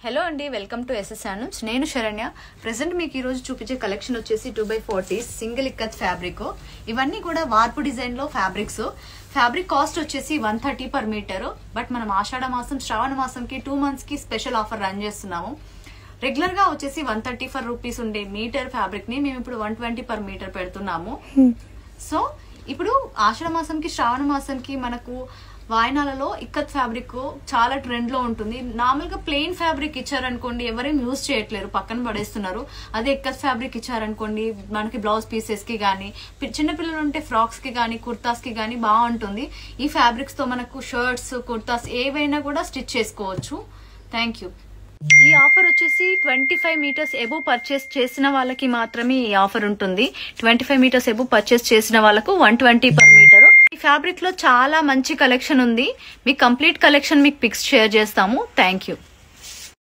Hello అండి, welcome to SS handlooms. నేను Saranya. Present మీకు ఈ రోజు చూపించే కలెక్షన్ వచ్చేసి 2x40 సింగిల్ ఇక్కత్ ఫ్యాబ్రిక్. ఇవన్నీ కూడా వార్పు డిజైన్ లో ఫ్యాబ్రిక్స్. ఫ్యాబ్రిక్ కాస్ట్ వచ్చేసి 130 పర్ మీటర్. బట్ మనం ఆషాఢ మాసం శ్రావణ మాసంకి 2 months కి స్పెషల్ ఆఫర్ రన్ చేస్తున్నాము. రెగ్యులర్ గా వచ్చేసి 134 రూపీస్ ఉండే మీటర్ ఫ్యాబ్రిక్ ని మేము ఇప్పుడు 120 పర్ మీటర్ పెడుతున్నాము. సో ఇప్పుడు ఆషాఢ మాసంకి శ్రావణ మాసంకి మనకు వాయనాలలో ఇక్కత్ ఫ్యాబ్రిక్ చాలా ట్రెండ్ లో ఉంటుంది. నార్మల్ గా ప్లెయిన్ ఫ్యాబ్రిక్ ఇచ్చారనుకోండి ఎవరైనా యూజ్ చేయట్లేరు, పక్కన పడేస్తున్నారు. అదే ఇక్కత్ ఫ్యాబ్రిక్ ఇచ్చారనుకోండి మనకి బ్లౌజ్ పీసెస్ కి గానీ, చిన్నపిల్లలు ఉంటే ఫ్రాక్స్ కి గానీ, కుర్తాస్ కి గానీ బాగుంటుంది. ఈ ఫ్యాబ్రిక్స్ తో మనకు షర్ట్స్, కుర్తాస్ ఏవైనా కూడా స్టిచ్ చేసుకోవచ్చు. Thank you. ఈ ఆఫర్ వచ్చేసి 25 meters ఎబో పర్చేస్ చేసిన వాళ్ళకి మాత్రమే ఈ ఆఫర్ ఉంటుంది. 25 meters ఎబో పర్చేస్ చేసిన వాళ్ళకు 120 పర్ మీటర్. ఈ ఫ్యాబ్రిక్ లో చాలా మంచి కలెక్షన్ ఉంది. మీ కంప్లీట్ కలెక్షన్ మీకు పిక్స్ షేర్ చేస్తాము. Thank you.